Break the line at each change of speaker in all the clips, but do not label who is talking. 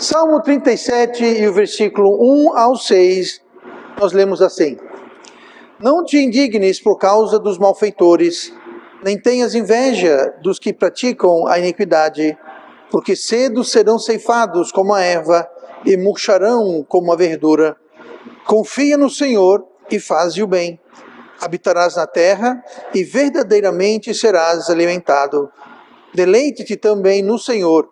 Salmo 37 e o versículo 1 ao 6, nós lemos assim: Não te indignes por causa dos malfeitores, nem tenhas inveja dos que praticam a iniquidade, porque cedo serão ceifados como a erva e murcharão como a verdura. Confia no Senhor e faze o bem. Habitarás na terra e verdadeiramente serás alimentado. Deleite-te também no Senhor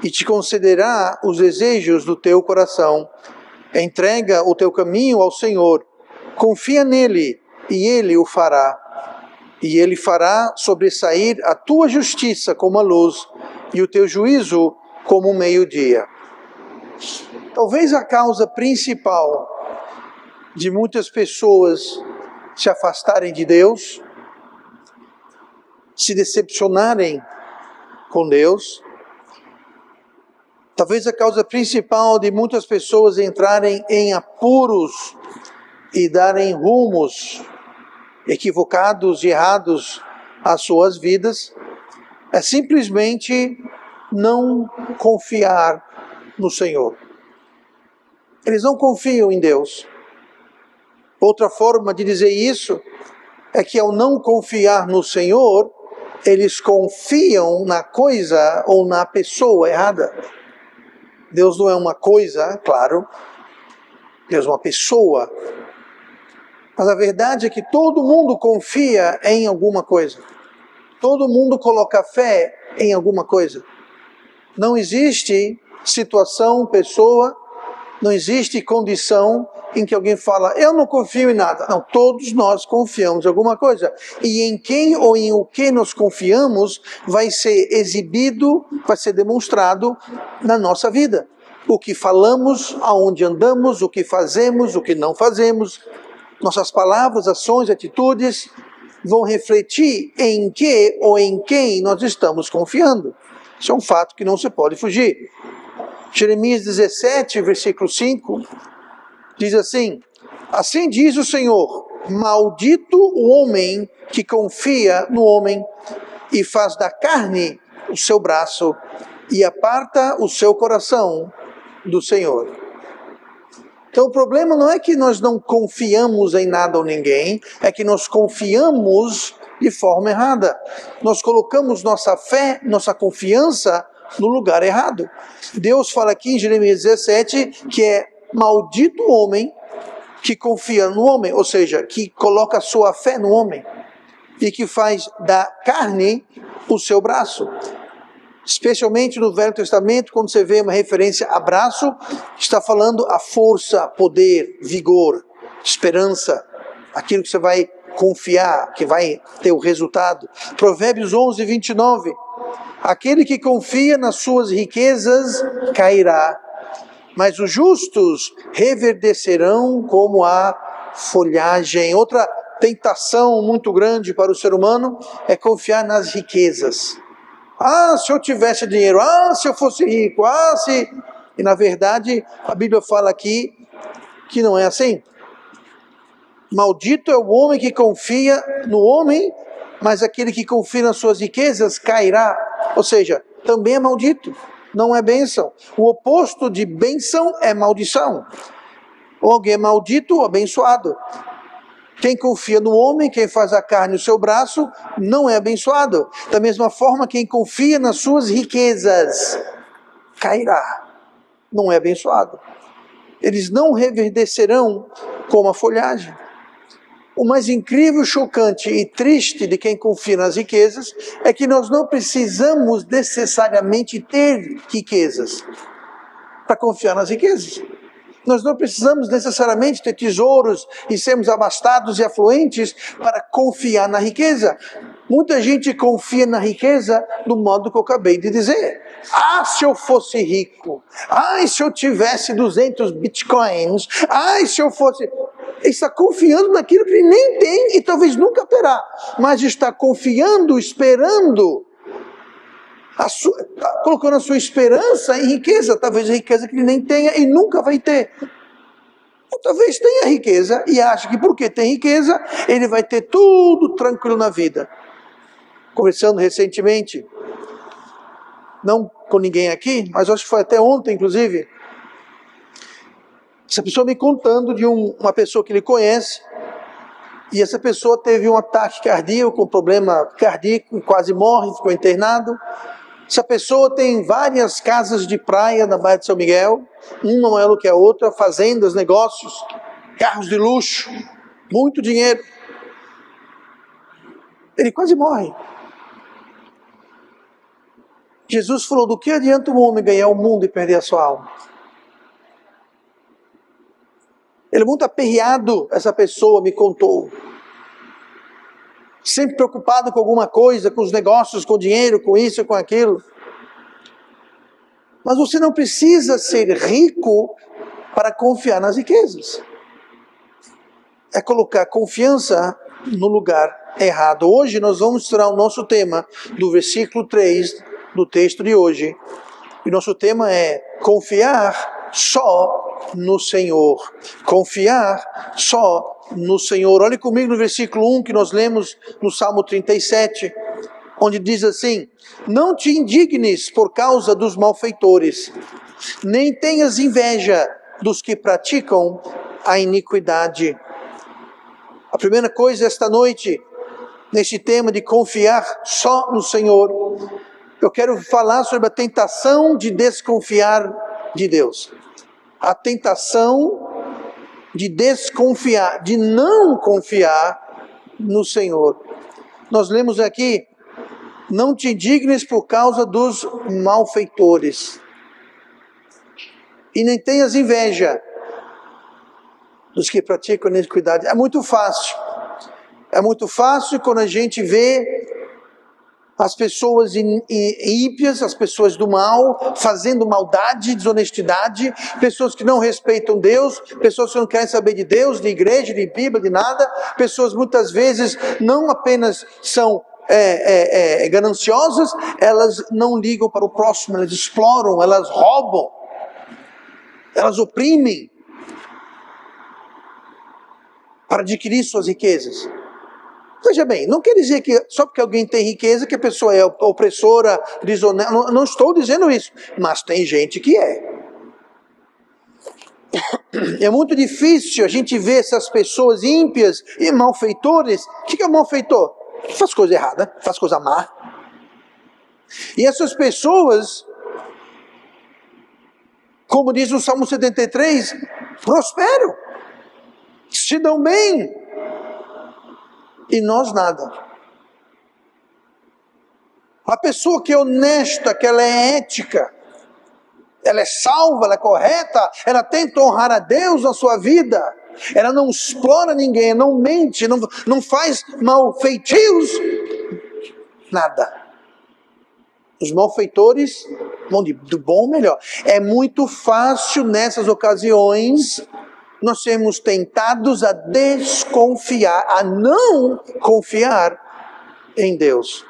e te concederá os desejos do teu coração. Entrega o teu caminho ao Senhor, confia nele e ele o fará. E ele fará sobressair a tua justiça como a luz e o teu juízo como o meio-dia. Talvez a causa principal de muitas pessoas se afastarem de Deus, se decepcionarem com Deus, talvez a causa principal de muitas pessoas entrarem em apuros e darem rumos equivocados e errados às suas vidas, é simplesmente não confiar no Senhor. Eles não confiam em Deus. Outra forma de dizer isso é que ao não confiar no Senhor, eles confiam na coisa ou na pessoa errada. Deus não é uma coisa, claro. Deus é uma pessoa. Mas a verdade é que todo mundo confia em alguma coisa. Todo mundo coloca fé em alguma coisa. Não existe situação, pessoa, não existe condição em que alguém fala, eu não confio em nada. Não, todos nós confiamos em alguma coisa. E em quem ou em o que nós confiamos vai ser exibido, vai ser demonstrado na nossa vida. O que falamos, aonde andamos, o que fazemos, o que não fazemos. Nossas palavras, ações, atitudes vão refletir em que ou em quem nós estamos confiando. Isso é um fato que não se pode fugir. Jeremias 17, versículo 5, diz assim: Assim diz o Senhor, maldito o homem que confia no homem e faz da carne o seu braço e aparta o seu coração do Senhor. Então o problema não é que nós não confiamos em nada ou ninguém, é que nós confiamos de forma errada. Nós colocamos nossa fé, nossa confiança no lugar errado. Deus fala aqui em Jeremias 17 que é maldito o homem que confia no homem, ou seja, que coloca sua fé no homem e que faz da carne o seu braço. Especialmente no Velho Testamento, quando você vê uma referência a braço, está falando a força, poder, vigor, esperança, aquilo que você vai confiar, que vai ter o resultado. Provérbios 11, 29. Aquele que confia nas suas riquezas cairá, mas os justos reverdecerão como a folhagem. Outra tentação muito grande para o ser humano é confiar nas riquezas. Ah, se eu tivesse dinheiro, ah, se eu fosse rico, ah, se... E na verdade, a Bíblia fala aqui que não é assim. Maldito é o homem que confia no homem, mas aquele que confia nas suas riquezas cairá. Ou seja, também é maldito, não é bênção. O oposto de bênção é maldição. Ou alguém é maldito ou abençoado. Quem confia no homem, quem faz a carne no seu braço, não é abençoado. Da mesma forma, quem confia nas suas riquezas, cairá, não é abençoado. Eles não reverdecerão como a folhagem. O mais incrível, chocante e triste de quem confia nas riquezas é que nós não precisamos necessariamente ter riquezas para confiar nas riquezas. Nós não precisamos necessariamente ter tesouros e sermos abastados e afluentes para confiar na riqueza. Muita gente confia na riqueza do modo que eu acabei de dizer. Ah, se eu fosse rico. Ah, se eu tivesse 200 bitcoins. Ah, se eu fosse... Ele está confiando naquilo que ele nem tem e talvez nunca terá. Mas está confiando, esperando... colocando a sua esperança em riqueza, talvez a riqueza que ele nem tenha e nunca vai ter. Ou talvez tenha riqueza e acha que porque tem riqueza, ele vai ter tudo tranquilo na vida. Conversando recentemente, não com ninguém aqui, mas acho que foi até ontem, inclusive, essa pessoa me contando de uma pessoa que ele conhece, e essa pessoa teve um ataque cardíaco, um problema cardíaco, quase morre, ficou internado. Essa pessoa tem várias casas de praia na Baía de São Miguel, uma maior do que a outra, fazendas, negócios, carros de luxo, muito dinheiro. Ele quase morre. Jesus falou: do que adianta o homem ganhar o mundo e perder a sua alma? Ele é muito aperreado, essa pessoa me contou. Sempre preocupado com alguma coisa, com os negócios, com o dinheiro, com isso, com aquilo. Mas você não precisa ser rico para confiar nas riquezas. É colocar confiança no lugar errado. Hoje nós vamos tirar o nosso tema do versículo 3 do texto de hoje. E nosso tema é confiar só no Senhor. Confiar só no Senhor. Olhe comigo no versículo 1 que nós lemos no Salmo 37, onde diz assim: não te indignes por causa dos malfeitores, nem tenhas inveja dos que praticam a iniquidade. A primeira coisa esta noite, neste tema de confiar só no Senhor, eu quero falar sobre a tentação de desconfiar de Deus. A tentação de desconfiar, de não confiar no Senhor. Nós lemos aqui: não te indignes por causa dos malfeitores, e nem tenhas inveja dos que praticam iniquidade. É muito fácil. É muito fácil quando a gente vê as pessoas ímpias, as pessoas do mal, fazendo maldade, desonestidade, pessoas que não respeitam Deus, pessoas que não querem saber de Deus, de igreja, de Bíblia, de nada, pessoas muitas vezes não apenas são gananciosas, elas não ligam para o próximo, elas exploram, elas roubam, elas oprimem para adquirir suas riquezas. Veja bem, não quer dizer que só porque alguém tem riqueza que a pessoa é opressora, desonesta. Não estou dizendo isso, mas tem gente que é. É muito difícil a gente ver essas pessoas ímpias e malfeitores. O que é malfeitor? Faz coisa errada, faz coisa má. E essas pessoas, como diz o Salmo 73, prosperam, se dão bem. E nós nada. A pessoa que é honesta, que ela é ética, ela é salva, ela é correta, ela tenta honrar a Deus na sua vida, ela não explora ninguém, não mente, não faz malfeitios, nada. Os malfeitores vão do bom ao melhor. É muito fácil nessas ocasiões nós sermos tentados a desconfiar, a não confiar em Deus.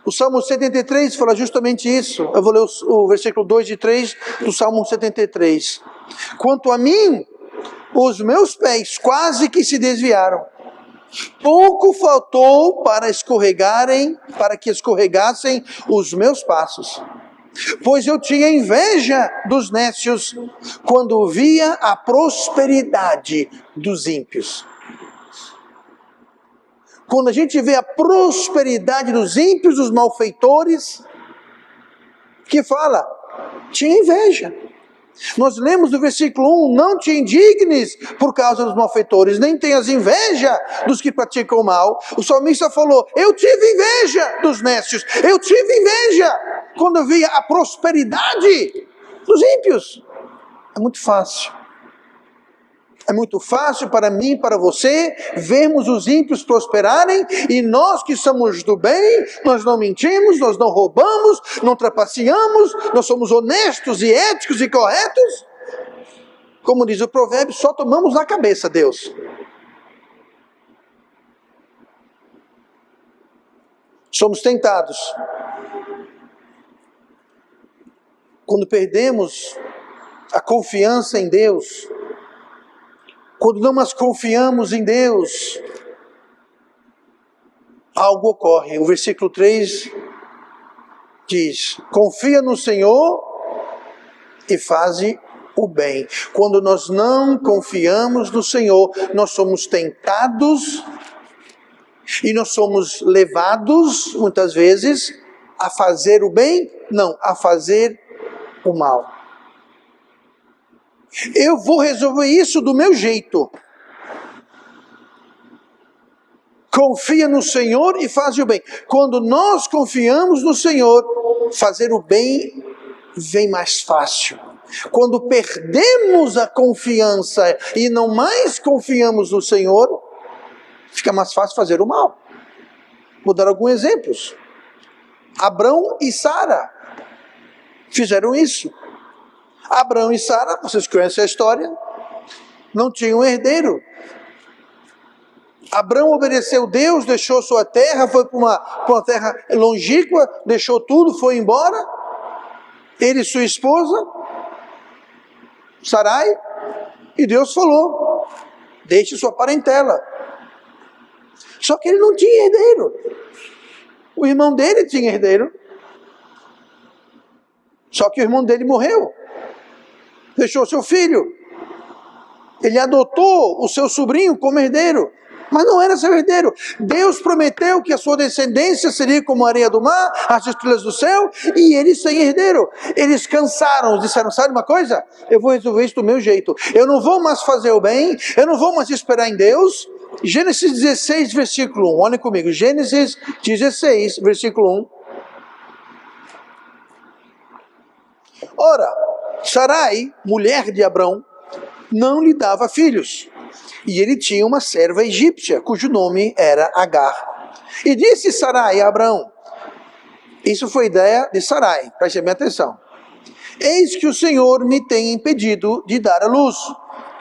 O Salmo 73 fala justamente isso. Eu vou ler o versículo 2 e 3 do Salmo 73. Quanto a mim, os meus pés quase que se desviaram. Pouco faltou para que escorregassem os meus passos. Pois eu tinha inveja dos nécios quando via a prosperidade dos ímpios. Quando a gente vê a prosperidade dos ímpios, dos malfeitores, que fala, tinha inveja. Nós lemos no versículo 1, não te indignes por causa dos malfeitores, nem tenhas inveja dos que praticam o mal. O salmista falou, eu tive inveja dos nécios, eu tive inveja quando eu via a prosperidade dos ímpios. É muito fácil. É muito fácil para mim e para você vermos os ímpios prosperarem e nós que somos do bem, nós não mentimos, nós não roubamos, não trapaceamos, nós somos honestos e éticos e corretos. Como diz o provérbio, só tomamos na cabeça Deus. Somos tentados. Quando perdemos a confiança em Deus, quando não mais confiamos em Deus, algo ocorre. O versículo 3 diz: confia no Senhor e faze o bem. Quando nós não confiamos no Senhor, nós somos tentados e nós somos levados, muitas vezes, a fazer o bem? Não, a fazer o mal. Eu vou resolver isso do meu jeito. Confia no Senhor e faz o bem. Quando nós confiamos no Senhor, fazer o bem vem mais fácil. Quando perdemos a confiança e não mais confiamos no Senhor, fica mais fácil fazer o mal. Vou dar alguns exemplos. Abrão e Sara fizeram isso. Abrão e Sara, vocês conhecem a história, não tinham herdeiro. Abrão obedeceu Deus, deixou sua terra, foi para uma terra longínqua, deixou tudo, foi embora. Ele e sua esposa, Sarai, e Deus falou: deixe sua parentela. Só que ele não tinha herdeiro. O irmão dele tinha herdeiro. Só que o irmão dele morreu. Deixou seu filho. Ele adotou o seu sobrinho como herdeiro, mas não era seu herdeiro. Deus prometeu que a sua descendência seria como a areia do mar, as estrelas do céu, e eles sem herdeiro. Eles cansaram, disseram: sabe uma coisa? Eu vou resolver isso do meu jeito. Eu não vou mais fazer o bem, eu não vou mais esperar em Deus. Gênesis 16, versículo 1, olhem comigo. Gênesis 16, versículo 1. Ora, Sarai, mulher de Abrão, não lhe dava filhos. E ele tinha uma serva egípcia, cujo nome era Agar. E disse Sarai a Abrão, isso foi ideia de Sarai, preste bem atenção: eis que o Senhor me tem impedido de dar à luz.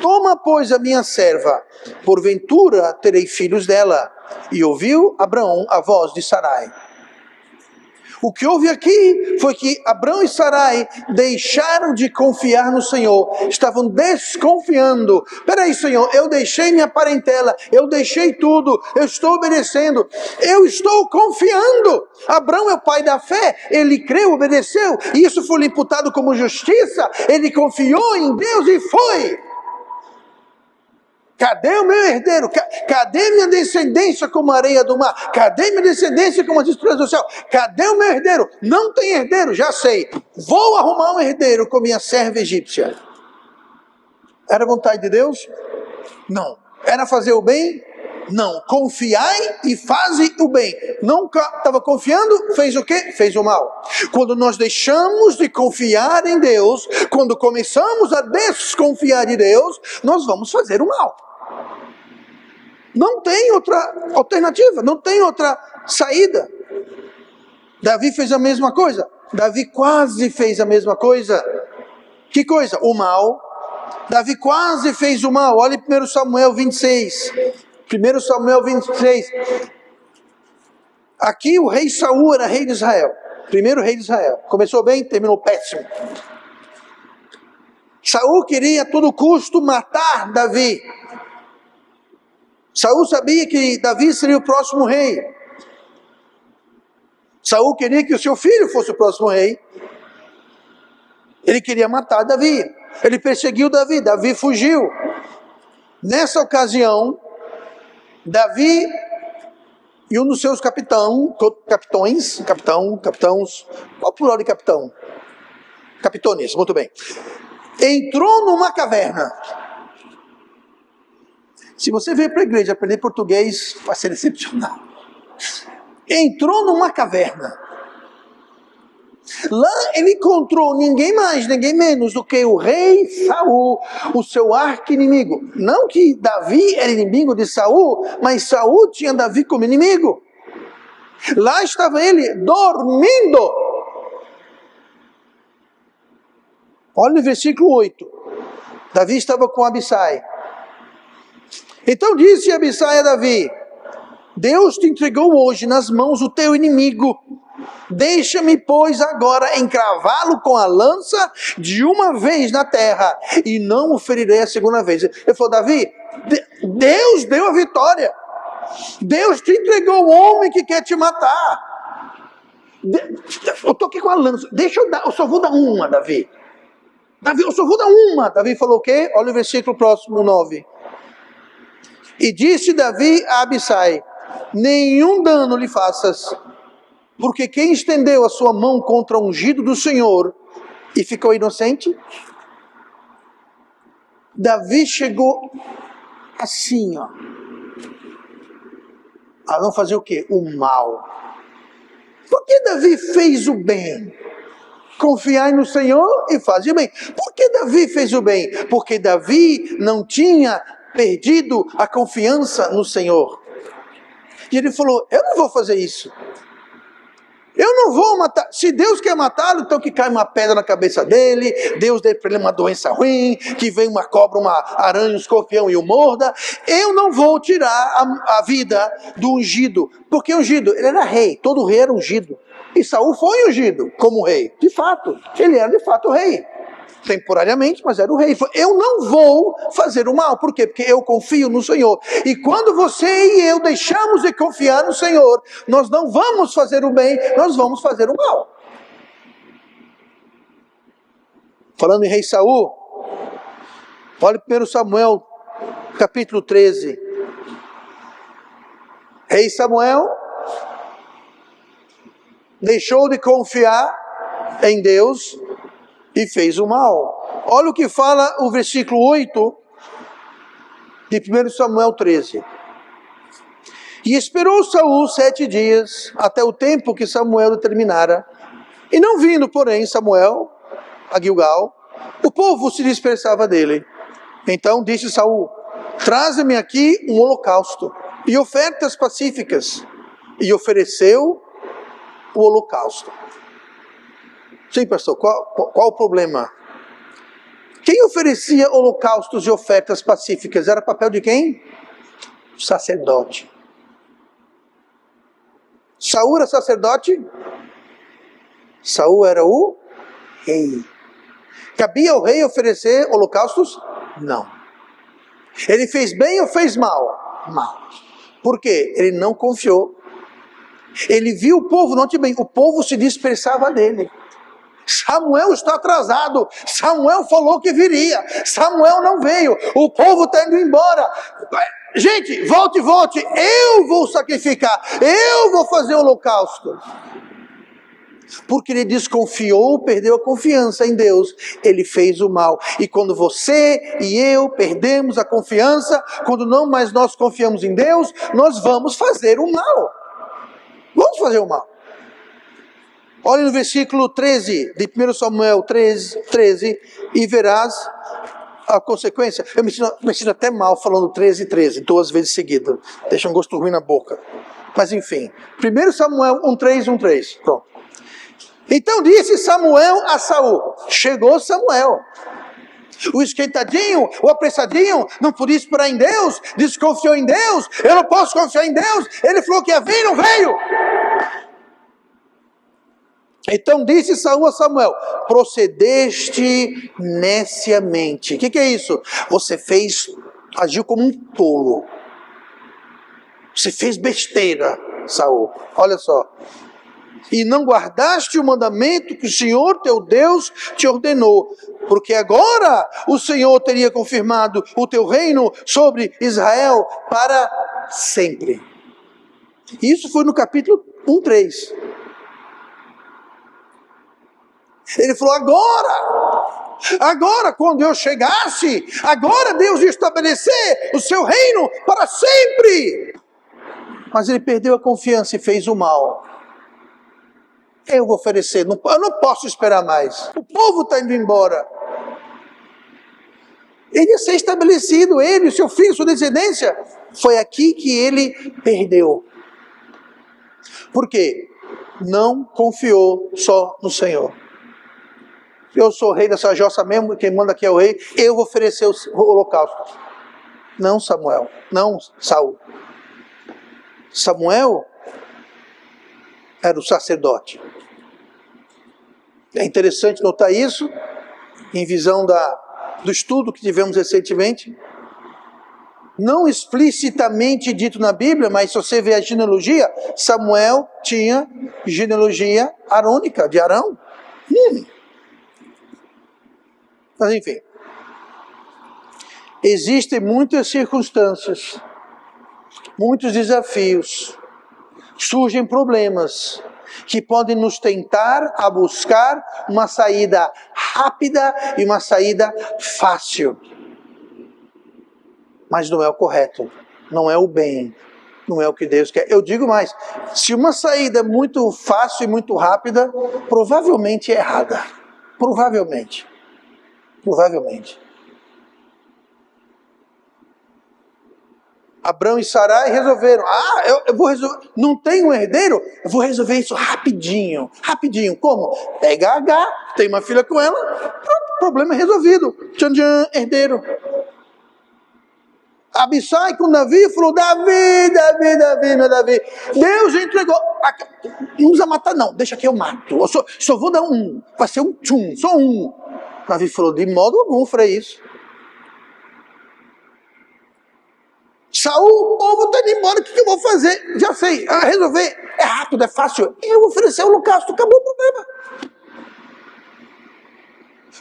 Toma, pois, a minha serva, porventura terei filhos dela. E ouviu Abrão a voz de Sarai. O que houve aqui foi que Abrão e Sarai deixaram de confiar no Senhor, estavam desconfiando. Peraí, Senhor, eu deixei minha parentela, eu deixei tudo, eu estou obedecendo, eu estou confiando. Abrão é o pai da fé, ele creu, obedeceu, e isso foi lhe imputado como justiça. Ele confiou em Deus e foi. Cadê o meu herdeiro? Cadê minha descendência como a areia do mar? Cadê minha descendência como as estrelas do céu? Cadê o meu herdeiro? Não tem herdeiro, já sei. Vou arrumar um herdeiro com minha serva egípcia. Era vontade de Deus? Não. Era fazer o bem? Não. Confiai e faze o bem. Não estava confiando, fez o quê? Fez o mal. Quando nós deixamos de confiar em Deus, quando começamos a desconfiar de Deus, nós vamos fazer o mal. Não tem outra alternativa, não tem outra saída. Davi fez a mesma coisa. Davi quase fez a mesma coisa. Que coisa? O mal. Davi quase fez o mal. Olha 1 Samuel 26. 1 Samuel 26. Aqui o rei Saul era rei de Israel. Primeiro rei de Israel. Começou bem, terminou péssimo. Saul queria a todo custo matar Davi. Saul sabia que Davi seria o próximo rei. Saul queria que o seu filho fosse o próximo rei. Ele queria matar Davi. Ele perseguiu Davi. Davi fugiu. Nessa ocasião, Davi e um dos seus capitãos, qual o plural de capitão? Capitones, muito bem. Entrou numa caverna. Se você veio para a igreja aprender português, vai ser decepcionado. Entrou numa caverna. Lá ele encontrou ninguém mais, ninguém menos do que o rei Saul, o seu arqui-inimigo. Não que Davi era inimigo de Saul, mas Saul tinha Davi como inimigo. Lá estava ele dormindo. Olha no versículo 8. Davi estava com Abissai. Então disse Abissai a Davi: Deus te entregou hoje nas mãos o teu inimigo, Deixa-me, pois, agora encravá-lo com a lança de uma vez na terra, e não o ferirei a segunda vez. Ele falou: Davi, Deus deu a vitória. Deus te entregou o homem que quer te matar. Eu estou aqui com a lança. Deixa eu dar, eu só vou dar uma, Davi. Davi, eu só vou dar uma. Davi falou o quê? Olha o versículo próximo, 9. E disse Davi a Abissai: nenhum dano lhe faças, porque quem estendeu a sua mão contra o ungido do Senhor e ficou inocente? Davi chegou assim, ó, a não fazer o quê? O mal. Por que Davi fez o bem? Confiai no Senhor e fazer o bem. Por que Davi fez o bem? Porque Davi não tinha perdido a confiança no Senhor. E ele falou: eu não vou fazer isso. Eu não vou matar. Se Deus quer matá-lo, então que cai uma pedra na cabeça dele, Deus dê para ele uma doença ruim, que venha uma cobra, uma aranha, um escorpião e o morda. Eu não vou tirar a vida do ungido, porque ungido, ele era rei, todo rei era ungido. E Saul foi ungido como rei, de fato, ele era de fato rei. Temporariamente, mas era o rei. Eu não vou fazer o mal. Por quê? Porque eu confio no Senhor. E quando você e eu deixamos de confiar no Senhor, nós não vamos fazer o bem, nós vamos fazer o mal. Falando em rei Saul, olha 1 Samuel, capítulo 13. Rei Samuel deixou de confiar em Deus e fez o mal. Olha o que fala o versículo 8 de 1 Samuel 13. E esperou Saul 7 dias, até o tempo que Samuel terminara. E não vindo, porém, Samuel a Gilgal, o povo se dispersava dele. Então disse Saul: traze-me aqui um holocausto e ofertas pacíficas. E ofereceu o holocausto. Sim, pastor, qual o problema? Quem oferecia holocaustos e ofertas pacíficas? Era papel de quem? Sacerdote. Saul era sacerdote? Saul era o rei. Cabia ao rei oferecer holocaustos? Não. Ele fez bem ou fez mal? Mal. Por quê? Ele não confiou. Ele viu o povo, note bem, o povo se dispersava dele. Samuel está atrasado. Samuel falou que viria. Samuel não veio. O povo está indo embora. Gente, volte. Eu vou sacrificar. Eu vou fazer o holocausto. Porque ele desconfiou, perdeu a confiança em Deus. Ele fez o mal. E quando você e eu perdemos a confiança, quando não mais nós confiamos em Deus, nós vamos fazer o mal. Vamos fazer o mal. Olha no versículo 13 de 1 Samuel 13, e verás a consequência. Eu me sinto até mal falando 13, 2 vezes seguidas. Deixa um gosto ruim na boca. Mas enfim, 1 Samuel 1:3. Pronto. Então disse Samuel a Saul. Chegou Samuel. O esquentadinho, o apressadinho, não podia esperar em Deus, desconfiou em Deus. Eu não posso confiar em Deus. Ele falou que ia vir, não veio. Então disse Saul a Samuel: procedeste neciamente. O que é isso? Você agiu como um tolo. Você fez besteira, Saul. Olha só. E não guardaste o mandamento que o Senhor teu Deus te ordenou, porque agora o Senhor teria confirmado o teu reino sobre Israel para sempre. Isso foi no capítulo 1:3. Ele falou: agora quando eu chegasse, agora Deus ia estabelecer o seu reino para sempre. Mas ele perdeu a confiança e fez o mal. Eu vou oferecer, eu não posso esperar mais. O povo está indo embora. Ele ia ser estabelecido, ele, seu filho, sua descendência. Foi aqui que ele perdeu. Por quê? Não confiou só no Senhor. Eu sou o rei dessa jossa mesmo, quem manda aqui é o rei, eu vou oferecer o holocausto. Não Samuel, não Saul. Samuel era o sacerdote. É interessante notar isso, em visão do estudo que tivemos recentemente. Não explicitamente dito na Bíblia, mas se você vê a genealogia, Samuel tinha genealogia arônica, de Arão. Mas enfim, existem muitas circunstâncias, muitos desafios, surgem problemas que podem nos tentar a buscar uma saída rápida e uma saída fácil. Mas não é o correto, não é o bem, não é o que Deus quer. Eu digo mais, se uma saída é muito fácil e muito rápida, provavelmente é errada. Provavelmente. Abrão e Sarai resolveram, eu vou resolver, não tem um herdeiro? Eu vou resolver isso rapidinho. Como? Pega H, tem uma filha com ela, pronto, problema resolvido. Tchan, tchan, herdeiro. Abissai com Davi falou, Davi, meu Davi, Deus entregou, não precisa matar não, deixa que eu mato, eu só vou dar um, vai ser um tchum, só um. Davi falou, de modo algum farei isso. Saul, o povo está indo embora, o que eu vou fazer? Já sei, resolver, é rápido, é fácil, eu vou oferecer o holocausto, acabou o problema.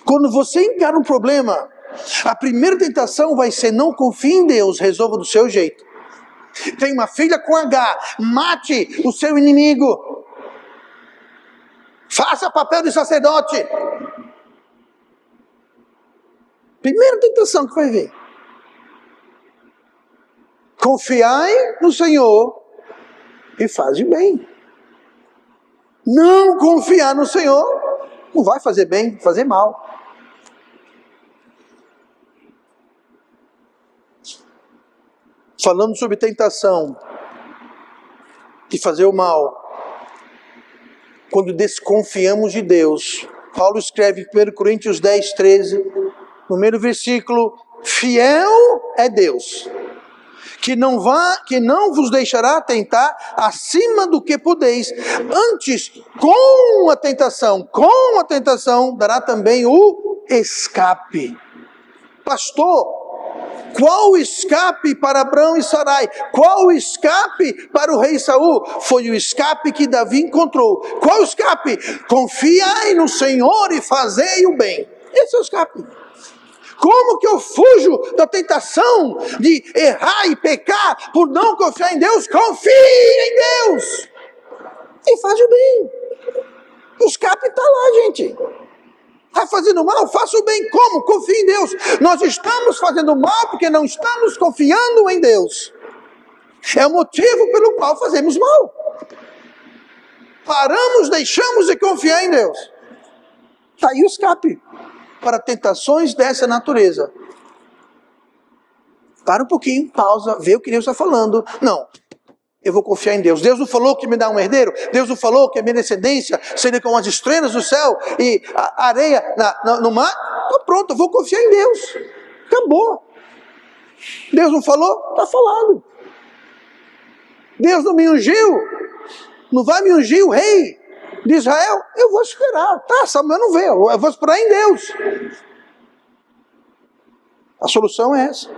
Quando você encara um problema, a primeira tentação vai ser, não confie em Deus, resolva do seu jeito. Tem uma filha com H, mate o seu inimigo. Faça papel de sacerdote. Primeira tentação que vai vir. Confiai no Senhor e faze bem. Não confiar no Senhor, não vai fazer bem, vai fazer mal. Falando sobre tentação de fazer o mal, quando desconfiamos de Deus, Paulo escreve em 1 Coríntios 10, 13, no primeiro versículo, fiel é Deus, que não vos deixará tentar acima do que podeis, antes com a tentação, dará também o escape. Pastor, qual o escape para Abrão e Sarai? Qual o escape para o rei Saul? Foi o escape que Davi encontrou. Qual o escape? Confiai no Senhor e fazei o bem. Esse é o escape. Como que eu fujo da tentação de errar e pecar por não confiar em Deus? Confie em Deus e faz o bem. O escape está lá, gente. Está fazendo mal? Faça o bem. Como? Confie em Deus. Nós estamos fazendo mal porque não estamos confiando em Deus. É o motivo pelo qual fazemos mal. Paramos, deixamos de confiar em Deus. Está aí o escape para tentações dessa natureza. Para um pouquinho, pausa, vê o que Deus está falando. Não. Eu vou confiar em Deus. Deus não falou que me dá um herdeiro? Deus não falou que a minha descendência seria como as estrelas do céu e a areia no mar? Então pronto, eu vou confiar em Deus. Acabou. Deus não falou? Está falado. Deus não me ungiu? Não vai me ungir o rei de Israel? Eu vou esperar. Tá, Samuel não veio. Eu vou esperar em Deus. A solução é essa.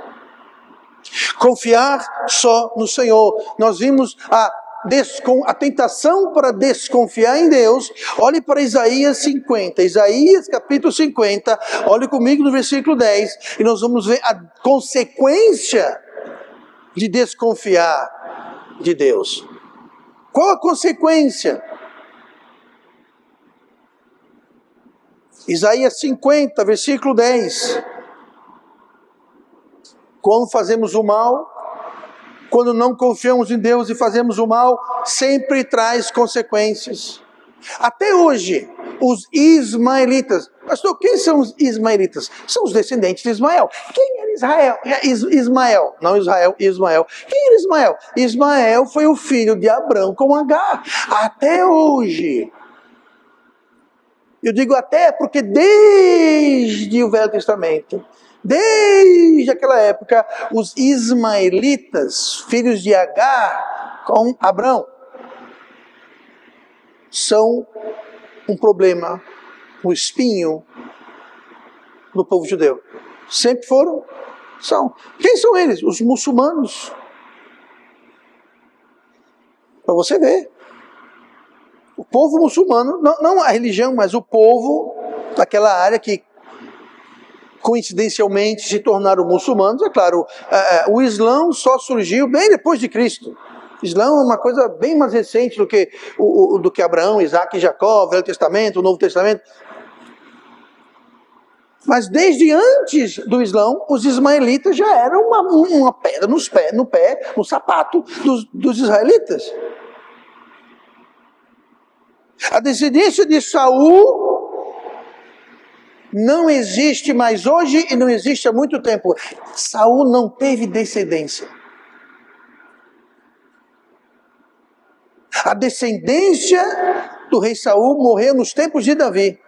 Confiar só no Senhor. Nós vimos a tentação para desconfiar em Deus. Olhe para Isaías 50. Isaías capítulo 50. Olhe comigo no versículo 10. E nós vamos ver a consequência de desconfiar de Deus. Qual a consequência? Isaías 50, versículo 10. Quando fazemos o mal, quando não confiamos em Deus e fazemos o mal, sempre traz consequências. Até hoje, os ismaelitas, pastor, quem são os ismaelitas? São os descendentes de Ismael. Quem era Israel? Ismael, não Israel, Ismael. Quem era Ismael? Ismael foi o filho de Abrão com Agar. Até hoje. Eu digo até porque desde o Velho Testamento, desde aquela época, os ismaelitas, filhos de Agar com Abrão, são um problema, um espinho no povo judeu. Sempre foram, são. Quem são eles? Os muçulmanos. Para você ver. O povo muçulmano, não a religião, mas o povo daquela área que coincidencialmente se tornaram muçulmanos. É claro, o Islã só surgiu bem depois de Cristo. O Islã é uma coisa bem mais recente do que Abraão, Isaac e Jacó, o Velho Testamento, o Novo Testamento. Mas desde antes do Islã, os ismaelitas já eram uma pedra no sapato dos israelitas. A descendência de Saul não existe mais hoje e não existe há muito tempo. Saul não teve descendência. A descendência do rei Saul morreu nos tempos de Davi.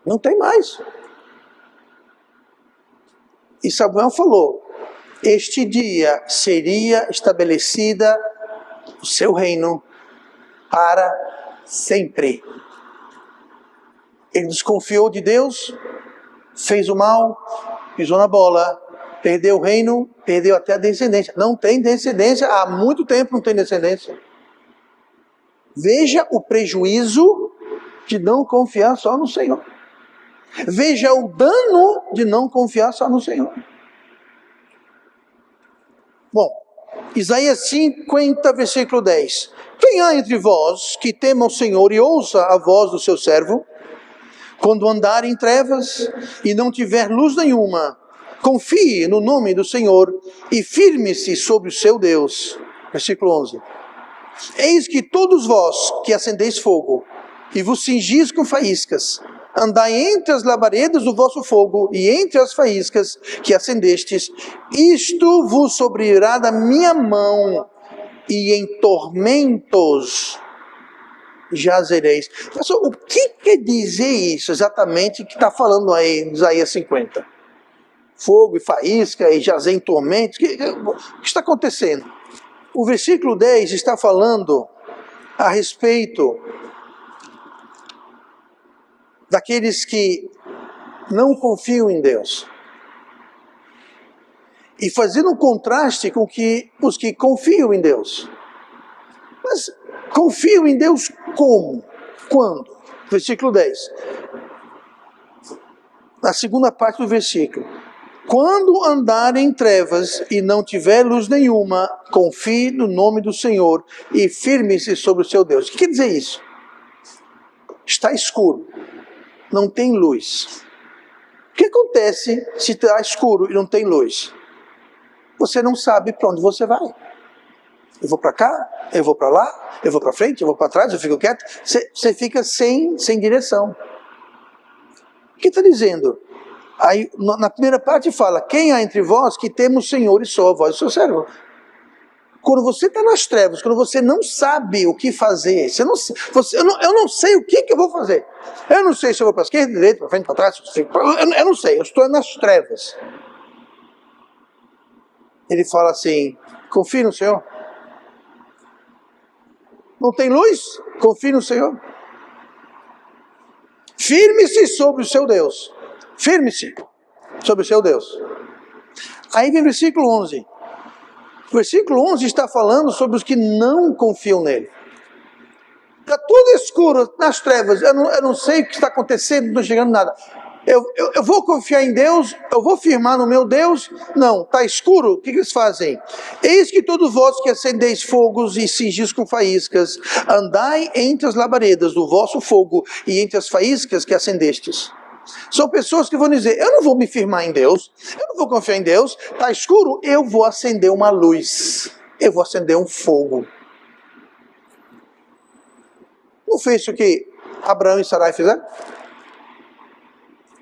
Não tem mais. E Samuel falou: este dia seria estabelecida o seu reino para sempre. Ele desconfiou de Deus, fez o mal, pisou na bola, perdeu o reino, perdeu até a descendência. Não tem descendência, há muito tempo não tem descendência. Veja o prejuízo de não confiar só no Senhor. Veja o dano de não confiar só no Senhor. Bom, Isaías 50, versículo 10. Quem há entre vós que tema o Senhor e ouça a voz do seu servo? Quando andar em trevas e não tiver luz nenhuma, confie no nome do Senhor e firme-se sobre o seu Deus. Versículo 11. Eis que todos vós que acendeis fogo e vos cingis com faíscas, andai entre as labaredas do vosso fogo e entre as faíscas que acendestes, isto vos sobrevirá da minha mão, e em tormentos jazereis. Pessoal, o que quer dizer isso exatamente que está falando aí em Isaías 50? Fogo e faísca e jazer em tormentos. O que está acontecendo? O versículo 10 está falando a respeito daqueles que não confiam em Deus. E fazendo um contraste com os que confiam em Deus. Mas confiam em Deus como? Quando? Versículo 10. Na segunda parte do versículo. Quando andar em trevas e não tiver luz nenhuma, confie no nome do Senhor e firme-se sobre o seu Deus. O que quer dizer isso? Está escuro. Não tem luz. O que acontece se está escuro e não tem luz? Você não sabe para onde você vai. Eu vou para cá, eu vou para lá, eu vou para frente, eu vou para trás, eu fico quieto. Você fica sem direção. O que está dizendo? Aí, na primeira parte fala: quem há entre vós que teme o Senhor e só a voz do seu servo? Quando você está nas trevas, quando você não sabe o que fazer, eu não sei o que eu vou fazer. Eu não sei se eu vou para a esquerda, direita, para frente, para trás. Eu não sei, eu estou nas trevas. Ele fala assim: confie no Senhor. Não tem luz? Confie no Senhor. Firme-se sobre o seu Deus. Firme-se sobre o seu Deus. Aí vem o versículo 11. O versículo 11 está falando sobre os que não confiam nele. Está tudo escuro, nas trevas. Eu não sei o que está acontecendo, não estou chegando nada. Eu vou confiar em Deus, eu vou firmar no meu Deus. Não, está escuro, o que eles fazem? Eis que todos vós que acendeis fogos e cingis com faíscas, andai entre as labaredas do vosso fogo e entre as faíscas que acendestes. São pessoas que vão dizer: eu não vou me firmar em Deus, eu não vou confiar em Deus, está escuro, eu vou acender uma luz, eu vou acender um fogo. Não foi isso que Abraão e Sarai fizeram?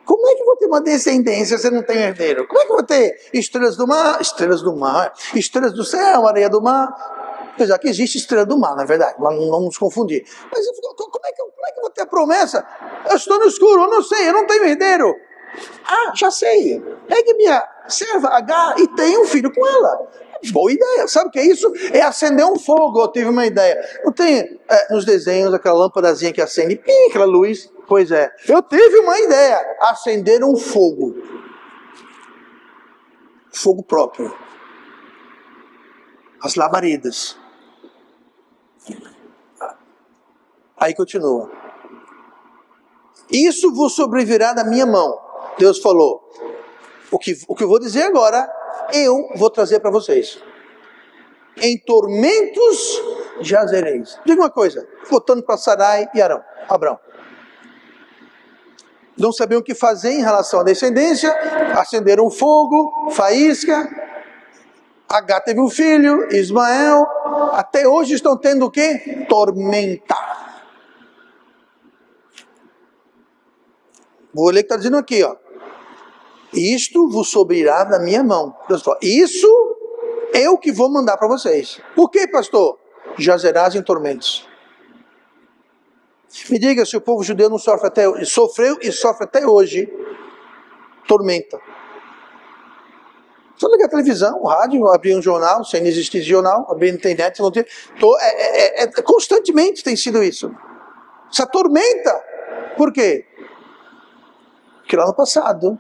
Como é que eu vou ter uma descendência se não tem herdeiro? Como é que eu vou ter estrelas do mar, estrelas do céu, areia do mar? Apesar que existe estrela do mar, na verdade, mas não nos confundir. Mas como é que eu vou ter a promessa? Eu estou no escuro, eu não sei, eu não tenho herdeiro. Ah, já sei. Pegue minha serva Agar e tenha um filho com ela. Boa ideia. Sabe o que é isso? É acender um fogo. Eu tive uma ideia. Não tem nos desenhos aquela lâmpadazinha que acende, pim, aquela luz? Pois é. Eu tive uma ideia. Acender um fogo. Fogo próprio. As labaredas. Aí continua. Isso vos sobrevirá da minha mão. Deus falou. O que eu vou dizer agora, eu vou trazer para vocês. Em tormentos jazereis. Diga uma coisa. Voltando para Sarai e Abrão. Não sabiam o que fazer em relação à descendência. Acenderam fogo, faísca. Agar teve um filho, Ismael. Até hoje estão tendo o quê? Tormenta. Vou ler o que está dizendo aqui, ó. Isto vos sobrirá da minha mão. Isso é o que vou mandar para vocês. Por que, pastor? Jazerás em tormentos. Me diga se o povo judeu não sofre até hoje, sofreu e sofre até hoje tormenta. Só ligar a televisão, o rádio, abrir um jornal, sem existir jornal, abrir a internet, não tem. Constantemente tem sido isso. Essa tormenta. Por quê? Porque lá no passado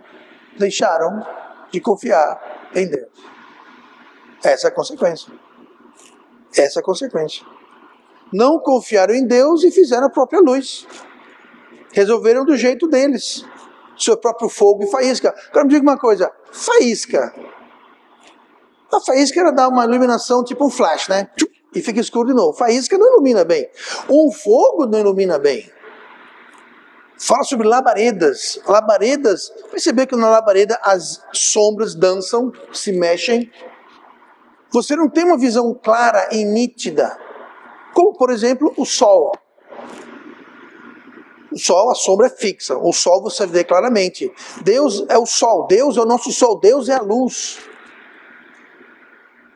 deixaram de confiar em Deus. Essa é a consequência. Essa é a consequência. Não confiaram em Deus e fizeram a própria luz. Resolveram do jeito deles. Seu próprio fogo e faísca. Agora me diga uma coisa. Faísca. A faísca era dar uma iluminação tipo um flash, né? E fica escuro de novo. Faísca não ilumina bem. Um fogo não ilumina bem. Fala sobre labaredas. Labaredas, percebeu que na labareda as sombras dançam, se mexem. Você não tem uma visão clara e nítida. Como, por exemplo, o sol. O sol, a sombra é fixa. O sol você vê claramente. Deus é o sol. Deus é o nosso sol. Deus é a luz.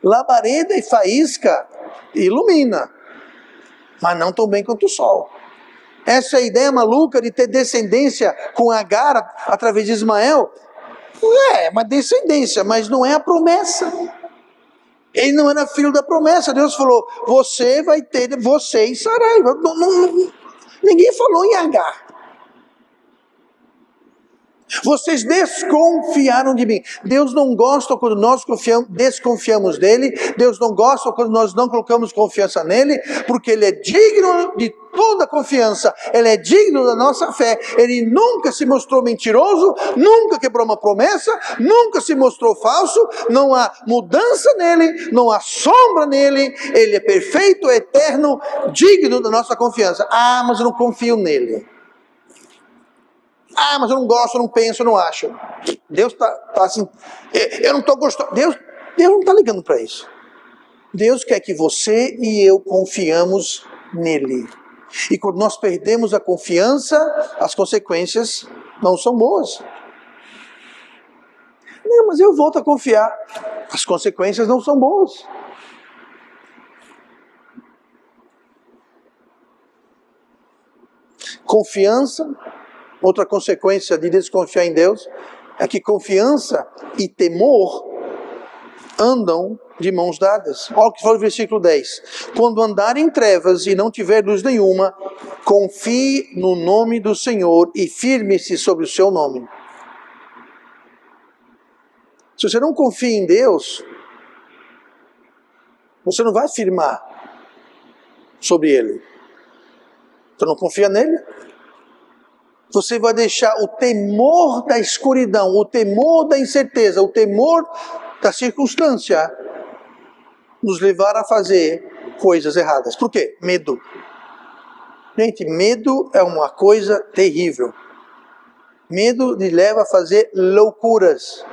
Labareda e faísca ilumina. Mas não tão bem quanto o sol. Essa é a ideia maluca de ter descendência com Agar através de Ismael. É uma descendência, mas não é a promessa. Ele não era filho da promessa. Deus falou, você vai ter, você e Sarai. Ninguém falou em Agar. Vocês desconfiaram de mim. Deus não gosta quando nós desconfiamos dele. Deus não gosta quando nós não colocamos confiança nele, porque ele é digno de toda confiança. Ele é digno da nossa fé. Ele nunca se mostrou mentiroso, nunca quebrou uma promessa, nunca se mostrou falso. Não há mudança nele, não há sombra nele. Ele é perfeito, eterno, digno da nossa confiança. Ah, mas eu não confio nele. Ah, mas eu não gosto, eu não penso, eu não acho. Deus está assim, eu não estou gostando. Deus não está ligando para isso. Deus quer que você e eu confiamos nele. E quando nós perdemos a confiança, as consequências não são boas. Não, mas eu volto a confiar. As consequências não são boas. Confiança. Outra consequência de desconfiar em Deus é que confiança e temor andam de mãos dadas. Olha o que fala o versículo 10. Quando andar em trevas e não tiver luz nenhuma, confie no nome do Senhor e firme-se sobre o seu nome. Se você não confia em Deus, você não vai firmar sobre Ele. Você não confia nele? Você vai deixar o temor da escuridão, o temor da incerteza, o temor da circunstância nos levar a fazer coisas erradas. Por quê? Medo. Gente, medo é uma coisa terrível. Medo lhe leva a fazer loucuras.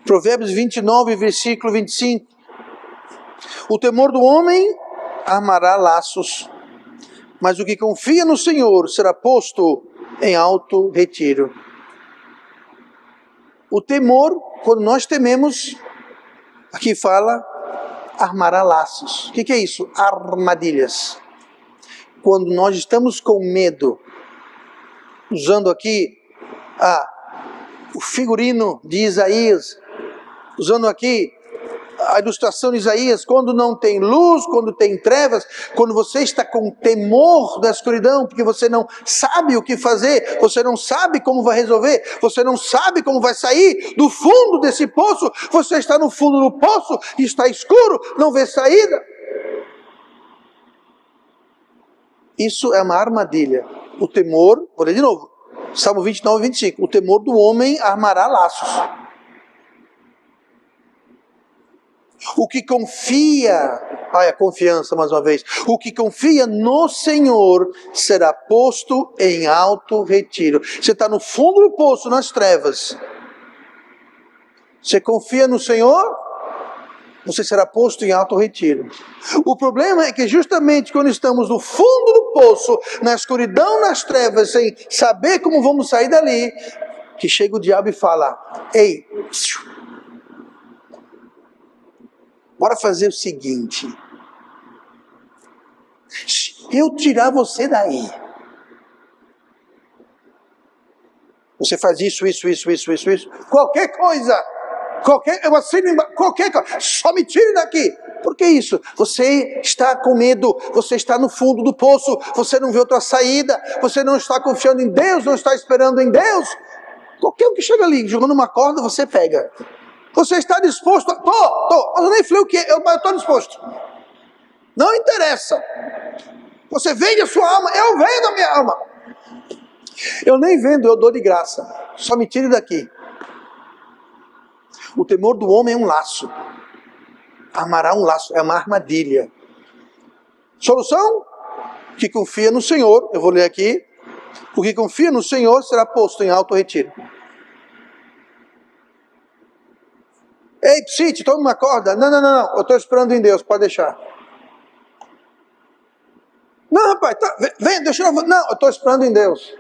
Provérbios 29, versículo 25. O temor do homem armará laços, mas o que confia no Senhor será posto em alto retiro. O temor, quando nós tememos, aqui fala, armará laços. O que é isso? Armadilhas. Quando nós estamos com medo, usando aqui o figurino de Isaías, usando aqui a ilustração de Isaías, quando não tem luz, quando tem trevas, quando você está com temor da escuridão, porque você não sabe o que fazer, você não sabe como vai resolver, você não sabe como vai sair do fundo desse poço, você está no fundo do poço, está escuro, não vê saída. Isso é uma armadilha. O temor, vou ler de novo, Salmo 29, 25, o temor do homem armará laços. O que confia, a confiança mais uma vez, o que confia no Senhor será posto em alto retiro. Você está no fundo do poço, nas trevas. Você confia no Senhor, você será posto em alto retiro. O problema é que justamente quando estamos no fundo do poço, na escuridão, nas trevas, sem saber como vamos sair dali, que chega o diabo e fala: ei, bora fazer o seguinte, eu tirar você daí, você faz isso, qualquer coisa, só me tire daqui. Por que isso? Você está com medo, você está no fundo do poço, você não vê outra saída, você não está confiando em Deus, não está esperando em Deus. Qualquer um que chega ali, jogando uma corda, você pega. Você está disposto? Tô, mas eu nem falei o que, eu estou disposto. Não interessa. Você vende a sua alma, eu vendo a minha alma. Eu nem vendo, eu dou de graça. Só me tire daqui. O temor do homem é um laço. Amará um laço, é uma armadilha. Solução? O que confia no Senhor, eu vou ler aqui. O que confia no Senhor será posto em alto retiro. Ei, psite, toma uma corda. Não, eu estou esperando em Deus, pode deixar. Não, rapaz, vem, deixa eu... Não, eu estou esperando em Deus.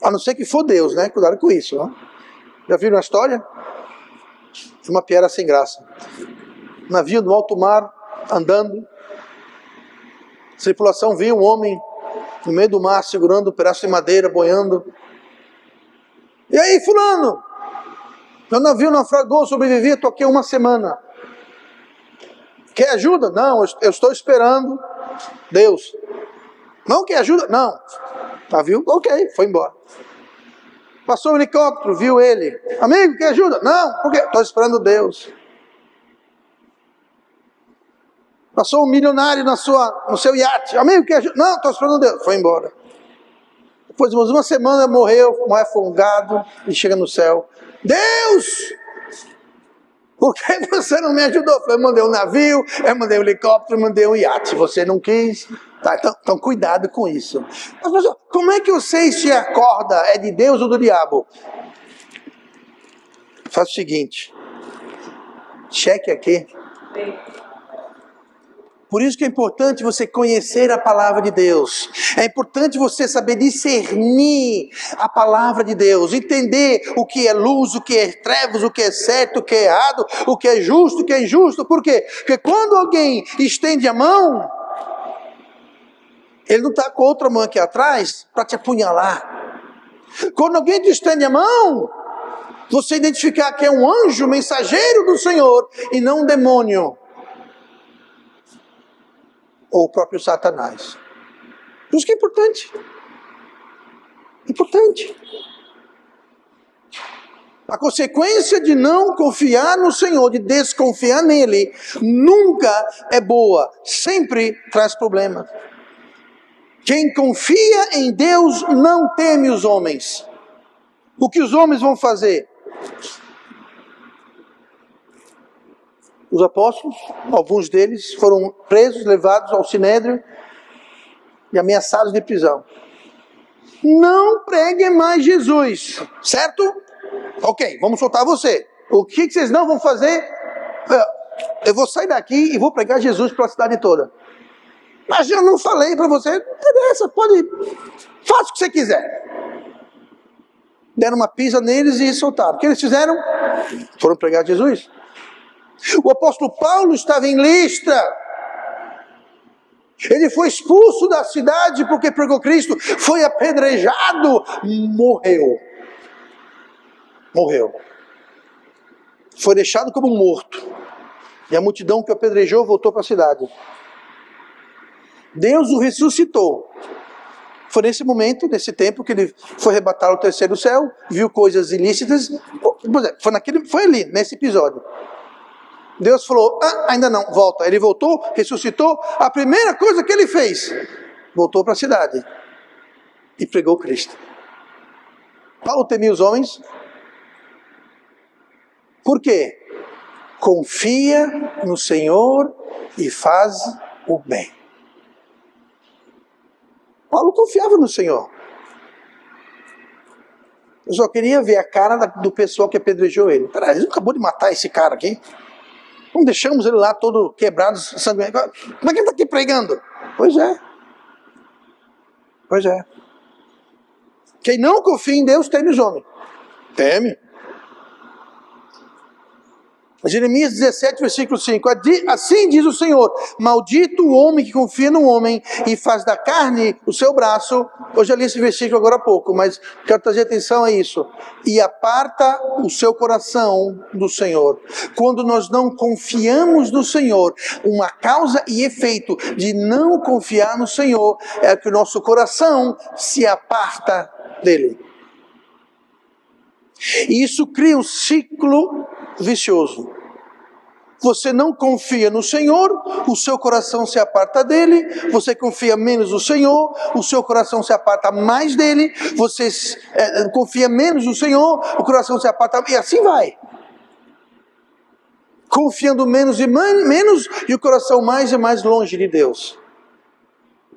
A não ser que for Deus, né? Cuidado com isso, ó. Já viram a história? Foi uma piada sem graça. Navio no alto mar, andando. A tripulação viu um homem no meio do mar, segurando um pedaço de madeira, boiando. E aí, fulano? Meu navio naufragou, sobrevivi, estou aqui 1 semana. Quer ajuda? Não, eu estou esperando Deus. Não quer ajuda? Não. Navio, ok, foi embora. Passou um helicóptero, viu ele. Amigo, quer ajuda? Não, por quê? Estou esperando Deus. Passou um milionário no seu iate. Amigo, quer ajuda? Não, estou esperando Deus. Foi embora. Depois de 1 semana morreu afogado e chega no céu. Deus! Por que você não me ajudou? Eu mandei um navio, eu mandei um helicóptero, eu mandei um iate. Você não quis? Tá, então cuidado com isso. Mas, pessoal, como é que eu sei se a corda é de Deus ou do diabo? Faz o seguinte. Cheque aqui. Por isso que é importante você conhecer a palavra de Deus. É importante você saber discernir a palavra de Deus. Entender o que é luz, o que é trevas, o que é certo, o que é errado, o que é justo, o que é injusto. Por quê? Porque quando alguém estende a mão, ele não está com a outra mão aqui atrás para te apunhalar. Quando alguém te estende a mão, você identificar que é um anjo mensageiro do Senhor e não um demônio. Ou o próprio Satanás. Por isso que é importante. Importante. A consequência de não confiar no Senhor, de desconfiar nele, nunca é boa. Sempre traz problema. Quem confia em Deus não teme os homens. O que os homens vão fazer? Os apóstolos, alguns deles, foram presos, levados ao Sinédrio e ameaçados de prisão. Não preguem mais Jesus, certo? Ok, vamos soltar você. O que vocês não vão fazer? Eu vou sair daqui e vou pregar Jesus para a cidade toda. Mas eu não falei para você, não interessa, pode, faça o que você quiser. Deram uma pisa neles e soltaram. O que eles fizeram? Foram pregar Jesus. O apóstolo Paulo estava em Listra. Ele foi expulso da cidade porque pregou Cristo. Foi apedrejado. Morreu. Foi deixado como morto. E a multidão que o apedrejou voltou para a cidade. Deus o ressuscitou. Foi nesse momento, nesse tempo, que ele foi arrebatado ao terceiro céu, viu coisas ilícitas. Foi ali, nesse episódio. Deus falou, ainda não, volta. Ele voltou, ressuscitou. A primeira coisa que ele fez, voltou para a cidade e pregou Cristo. Paulo temia os homens. Por quê? Confia no Senhor e faz o bem. Paulo confiava no Senhor. Eu só queria ver a cara do pessoal que apedrejou ele. Peraí, ele acabou de matar esse cara aqui. Não deixamos ele lá todo quebrado, sanguíneo. Como é que ele está aqui pregando? Pois é. Pois é. Quem não confia em Deus teme os homens. Teme. Jeremias 17, versículo 5. Assim diz o Senhor: maldito o homem que confia no homem e faz da carne o seu braço. Eu já li esse versículo agora há pouco, mas quero trazer atenção a isso. E aparta o seu coração do Senhor. Quando nós não confiamos no Senhor, uma causa e efeito de não confiar no Senhor é que o nosso coração se aparta dele. E isso cria um ciclo vicioso. Você não confia no Senhor, o seu coração se aparta dele. Você confia menos no Senhor, o seu coração se aparta mais dele. Você confia menos no Senhor, o coração se aparta, e assim vai. Confiando menos e menos, e o coração mais e mais longe de Deus.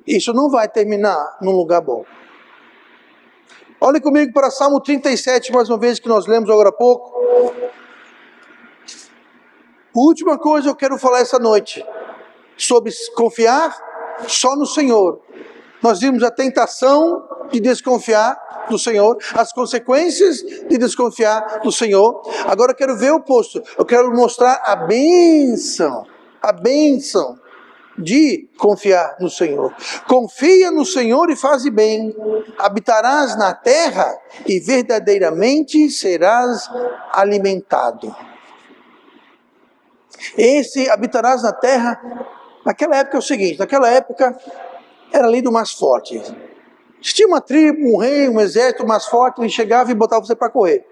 Isso não vai terminar num lugar bom. Olhe comigo para Salmo 37, mais uma vez, que nós lemos agora há pouco. Última coisa eu quero falar essa noite, sobre confiar só no Senhor. Nós vimos a tentação de desconfiar do Senhor, as consequências de desconfiar do Senhor. Agora eu quero ver o oposto, eu quero mostrar a bênção de confiar no Senhor. Confia no Senhor e faze bem, habitarás na terra e verdadeiramente serás alimentado. Esse habitarás na terra, naquela época é o seguinte, naquela época era a lei do mais forte. Se tinha uma tribo, um rei, um exército mais forte, ele chegava e botava você para correr.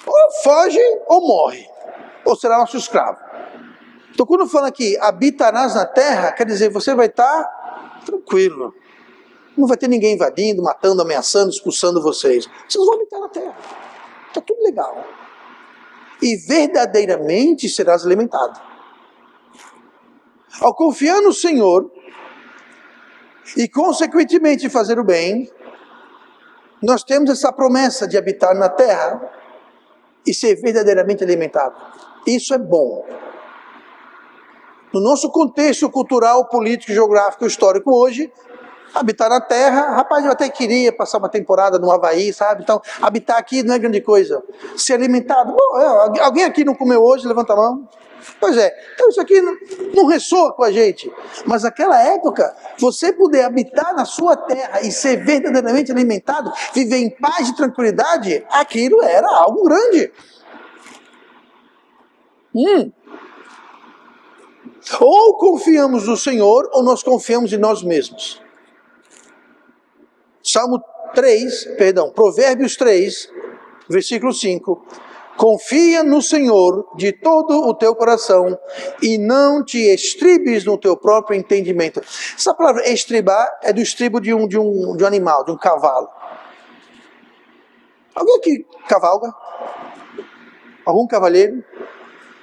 Ou foge ou morre, ou será nosso escravo. Então quando fala aqui, habitarás na terra, quer dizer, você vai estar tranquilo. Não vai ter ninguém invadindo, matando, ameaçando, expulsando vocês. Vocês vão habitar na terra. Está tudo legal. E verdadeiramente serás alimentado. Ao confiar no Senhor e consequentemente fazer o bem, nós temos essa promessa de habitar na terra e ser verdadeiramente alimentado. Isso é bom. No nosso contexto cultural, político, geográfico, histórico hoje, habitar na terra, rapaz, eu até queria passar uma temporada no Havaí, sabe? Então, habitar aqui não é grande coisa. Ser alimentado, bom, alguém aqui não comeu hoje? Levanta a mão. Pois é, então isso aqui não ressoa com a gente. Mas naquela época, você poder habitar na sua terra e ser verdadeiramente alimentado, viver em paz e tranquilidade, aquilo era algo grande. Ou confiamos no Senhor, ou nós confiamos em nós mesmos. Provérbios 3, versículo 5. Confia no Senhor de todo o teu coração e não te estribes no teu próprio entendimento. Essa palavra estribar é do estribo de um animal, de um cavalo. Alguém aqui cavalga? Algum cavalheiro?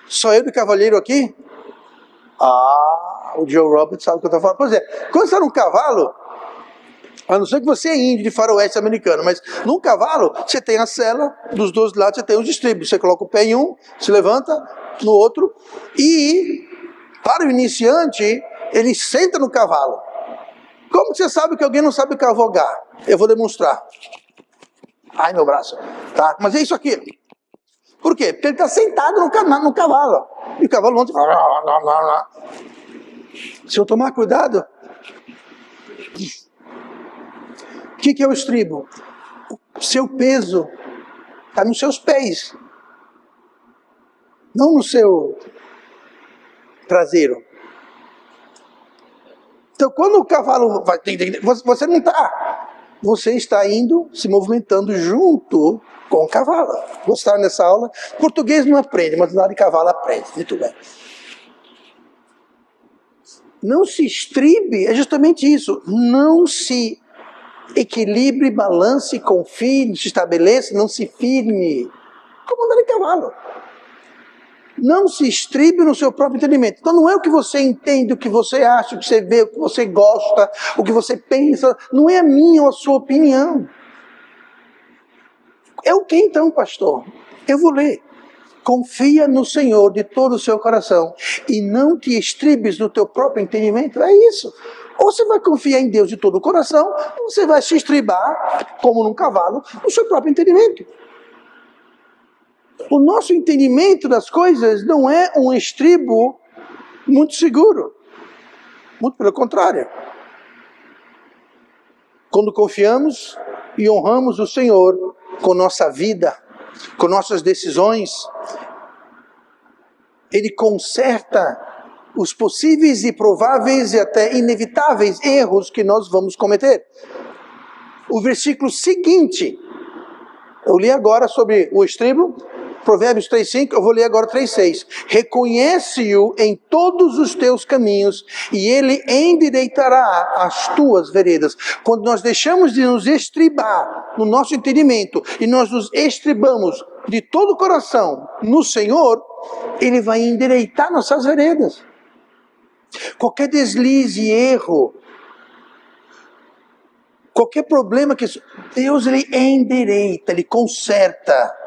Só eu de cavalheiro aqui? O Joe Roberts sabe o que eu estou falando. Pois é, quando você está num cavalo, a não ser que você é índio de faroeste americano, mas num cavalo, você tem a sela, dos dois lados você tem os estribos. Você coloca o pé em um, se levanta no outro, e para o iniciante, ele senta no cavalo. Como você sabe que alguém não sabe cavalgar? Eu vou demonstrar. Ai, meu braço. Tá? Mas é isso aqui. Por quê? Porque ele está sentado no cavalo. E o cavalo monta. Se eu tomar cuidado. O que é o estribo? O seu peso está nos seus pés. Não no seu traseiro. Então, quando o cavalo vai, você não está. Você está indo, se movimentando junto com o cavalo. Você está nessa aula. Português não aprende, mas andar de cavalo aprende. Muito bem. Não se estribe, é justamente isso. Não se equilibre, balance, confie, se estabeleça, não se firme. Como andar de cavalo. Não se estribe no seu próprio entendimento. Então não é o que você entende, o que você acha, o que você vê, o que você gosta, o que você pensa. Não é a minha ou a sua opinião. É o que então, pastor? Eu vou ler. Confia no Senhor de todo o seu coração e não te estribes no teu próprio entendimento. É isso. Ou você vai confiar em Deus de todo o coração, ou você vai se estribar, como num cavalo, no seu próprio entendimento. O nosso entendimento das coisas não é um estribo muito seguro. Muito pelo contrário. Quando confiamos e honramos o Senhor com nossa vida, com nossas decisões, Ele conserta os possíveis e prováveis e até inevitáveis erros que nós vamos cometer. O versículo seguinte, eu li agora sobre o estribo, Provérbios 3,5, eu vou ler agora 3,6. Reconhece-o em todos os teus caminhos e ele endireitará as tuas veredas. Quando nós deixamos de nos estribar no nosso entendimento e nós nos estribamos de todo o coração no Senhor, Ele vai endireitar nossas veredas. Qualquer deslize, erro, qualquer problema que Deus Ele endireita, Ele conserta.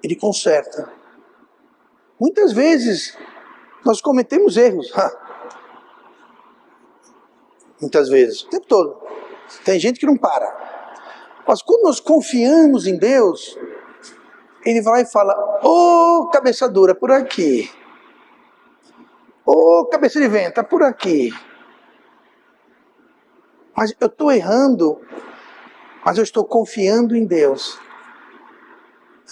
Ele conserta. Muitas vezes nós cometemos erros. Muitas vezes, o tempo todo. Tem gente que não para. Mas quando nós confiamos em Deus, Ele vai e fala: ô cabeça dura, por aqui. Ô cabeça de vento, por aqui. Mas eu estou errando, mas eu estou confiando em Deus.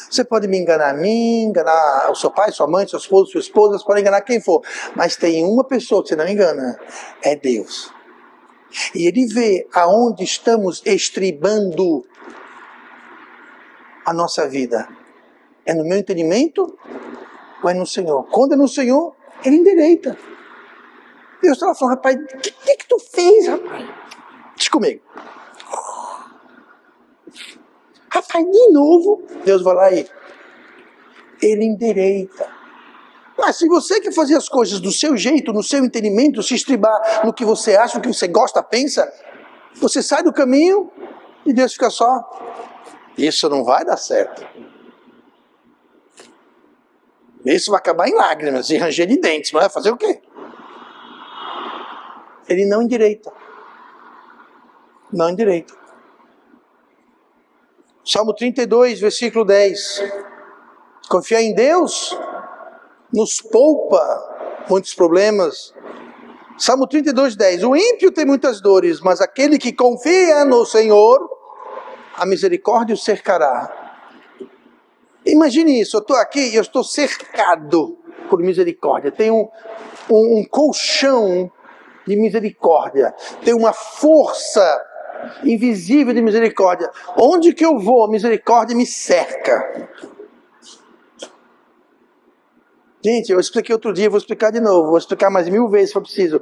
Você pode me enganar a mim, enganar o seu pai, sua mãe, seu esposo, sua esposa, você pode enganar quem for. Mas tem uma pessoa que você não engana, é Deus. E Ele vê aonde estamos estribando a nossa vida. É no meu entendimento ou é no Senhor? Quando é no Senhor, Ele endireita. Deus está lá falando: rapaz, o que tu fez, rapaz? Diz comigo. Rapaz, de novo, Deus vai lá e Ele endireita. Mas se você quer fazer as coisas do seu jeito, no seu entendimento, se estribar no que você acha, no que você gosta, pensa, você sai do caminho e Deus fica só: isso não vai dar certo. Isso vai acabar em lágrimas e ranger de dentes, mas vai fazer o quê? Ele não endireita. Não endireita. Salmo 32, versículo 10. Confiar em Deus nos poupa muitos problemas. Salmo 32, 10. O ímpio tem muitas dores, mas aquele que confia no Senhor, a misericórdia o cercará. Imagine isso, eu estou aqui e eu estou cercado por misericórdia. Tem um colchão de misericórdia. Tem uma força invisível de misericórdia. Onde que eu vou, a misericórdia me cerca. Gente, eu expliquei outro dia, vou explicar de novo. Vou explicar mais 1000 vezes se for preciso.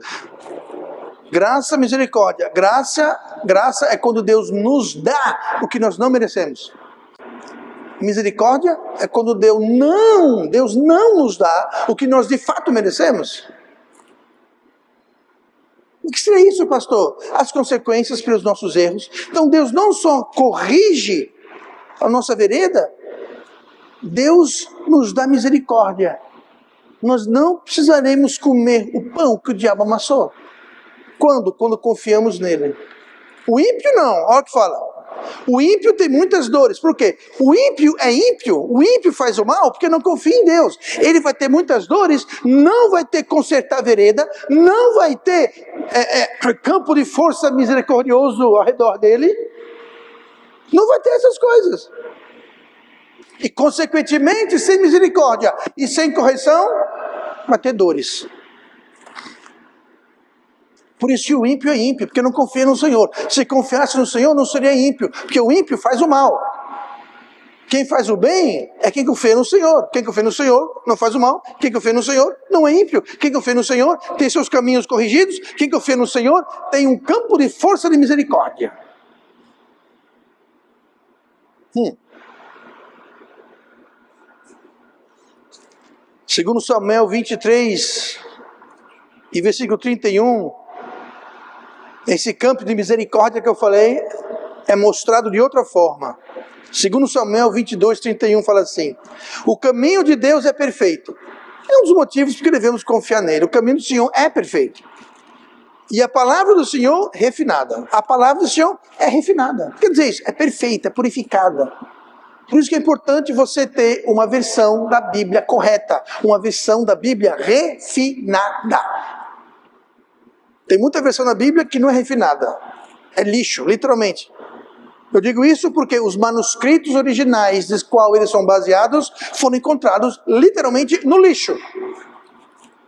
Graça, misericórdia. Graça é quando Deus nos dá o que nós não merecemos. Misericórdia é quando Deus não nos dá o que nós de fato merecemos. O que seria isso, pastor? As consequências pelos nossos erros. Então Deus não só corrige a nossa vereda, Deus nos dá misericórdia. Nós não precisaremos comer o pão que o diabo amassou. Quando? Quando confiamos nele. O ímpio não, olha o que fala. O ímpio tem muitas dores. Por quê? O ímpio é ímpio. O ímpio faz o mal porque não confia em Deus. Ele vai ter muitas dores, não vai ter consertar a vereda, não vai ter campo de força misericordioso ao redor dele. Não vai ter essas coisas. E, consequentemente, sem misericórdia e sem correção, vai ter dores. Por isso que o ímpio é ímpio, porque não confia no Senhor. Se confiasse no Senhor, não seria ímpio, porque o ímpio faz o mal. Quem faz o bem é quem confia no Senhor. Quem confia no Senhor não faz o mal. Quem confia no Senhor não é ímpio. Quem confia no Senhor tem seus caminhos corrigidos. Quem confia no Senhor tem um campo de força de misericórdia. Segundo Samuel 23 e versículo 31, esse campo de misericórdia que eu falei é mostrado de outra forma. Segundo Samuel 22, 31 fala assim: o caminho de Deus é perfeito. É um dos motivos porque devemos confiar nele. O caminho do Senhor é perfeito. E a palavra do Senhor, refinada. A palavra do Senhor é refinada. Quer dizer isso, é perfeita, é purificada. Por isso que é importante você ter uma versão da Bíblia correta. Uma versão da Bíblia refinada. Tem muita versão da Bíblia que não é refinada. É lixo, literalmente. Eu digo isso porque os manuscritos originais dos quais eles são baseados foram encontrados literalmente no lixo.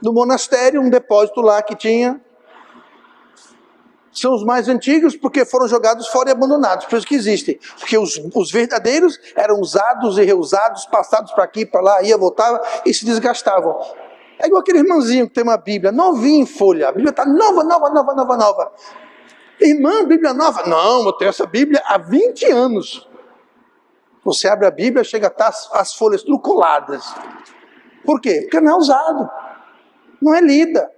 No monastério, um depósito lá que tinha. São os mais antigos porque foram jogados fora e abandonados. Por isso que existem. Porque os verdadeiros eram usados e reusados, passados para aqui, para lá, ia, voltava e se desgastavam. É igual aquele irmãozinho que tem uma Bíblia novinha em folha. A Bíblia está nova. Irmã, Bíblia nova? Não, eu tenho essa Bíblia há 20 anos. Você abre a Bíblia, chega a estar as folhas tudo coladas. Por quê? Porque não é usado. Não é lida.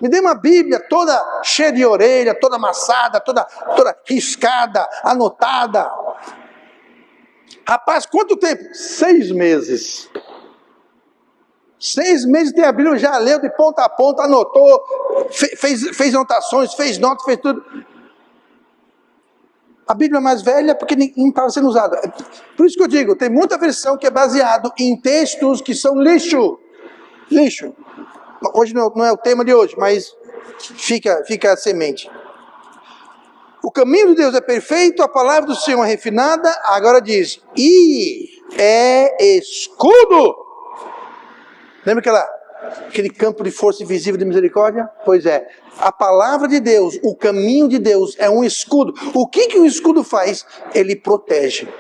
Me dê uma Bíblia toda cheia de orelha, toda amassada, toda riscada, anotada. Rapaz, quanto tempo? 6 meses. 6 meses tem a Bíblia, já leu de ponta a ponta, anotou, fez anotações, fez notas, fez tudo. A Bíblia mais velha porque não estava sendo usada. Por isso que eu digo, tem muita versão que é baseado em textos que são lixo. Lixo. Hoje não é o tema de hoje, mas fica a semente. O caminho de Deus é perfeito, a palavra do Senhor é refinada. Agora diz, e é escudo. Lembra aquele campo de força invisível de misericórdia? Pois é, a palavra de Deus, o caminho de Deus é um escudo. O que o escudo faz? Ele protege.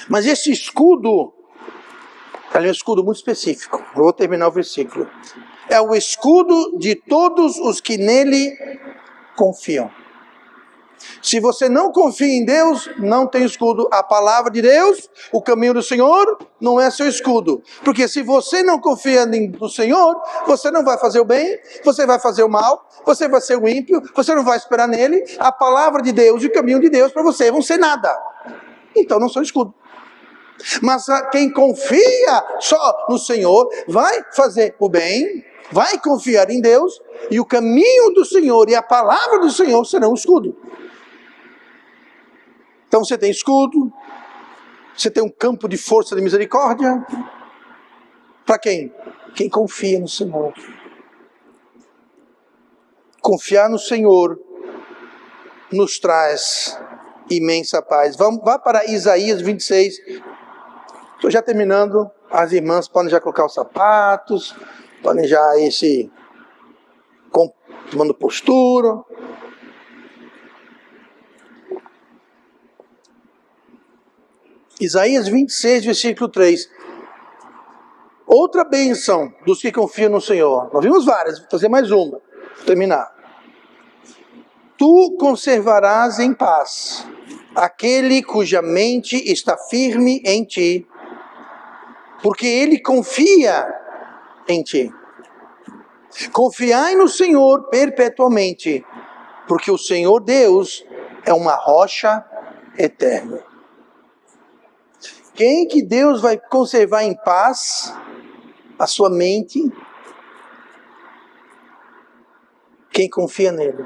Mas esse escudo, é um escudo muito específico. Vou terminar o versículo. É o escudo de todos os que nele confiam. Se você não confia em Deus, não tem escudo. A palavra de Deus, o caminho do Senhor, não é seu escudo. Porque se você não confia no Senhor, você não vai fazer o bem, você vai fazer o mal, você vai ser o ímpio, você não vai esperar nele. A palavra de Deus e o caminho de Deus para você vão ser nada. Então não são escudo. Mas quem confia só no Senhor, vai fazer o bem, vai confiar em Deus, e o caminho do Senhor e a palavra do Senhor serão o escudo. Então você tem escudo, você tem um campo de força de misericórdia. Para quem? Quem confia no Senhor. Confiar no Senhor nos traz imensa paz. Vá para Isaías 26. Estou já terminando. As irmãs podem já colocar os sapatos, podem já ir tomando postura. Isaías 26, versículo 3. Outra bênção dos que confiam no Senhor. Nós vimos várias, vou fazer mais uma. Vou terminar. Tu conservarás em paz aquele cuja mente está firme em ti, porque ele confia em ti. Confiai no Senhor perpetuamente, porque o Senhor Deus é uma rocha eterna. Quem que Deus vai conservar em paz a sua mente? Quem confia nele.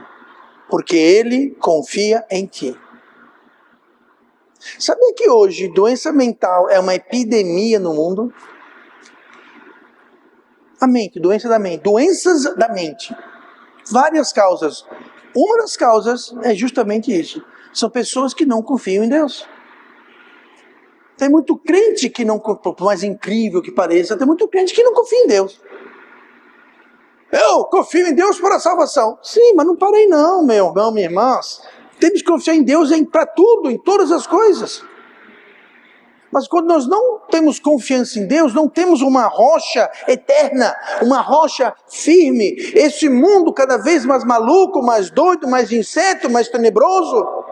Porque ele confia em ti. Sabia que hoje doença mental é uma epidemia no mundo? A mente, doença da mente. Doenças da mente. Várias causas. Uma das causas é justamente isso. São pessoas que não confiam em Deus. Tem muito crente que não, por mais incrível que pareça, tem muito crente que não confia em Deus. Eu confio em Deus para a salvação. Sim, mas não parei não, meu irmão, minha irmã. Temos que confiar em Deus para tudo, em todas as coisas. Mas quando nós não temos confiança em Deus, não temos uma rocha eterna, uma rocha firme, esse mundo cada vez mais maluco, mais doido, mais incerto, mais tenebroso,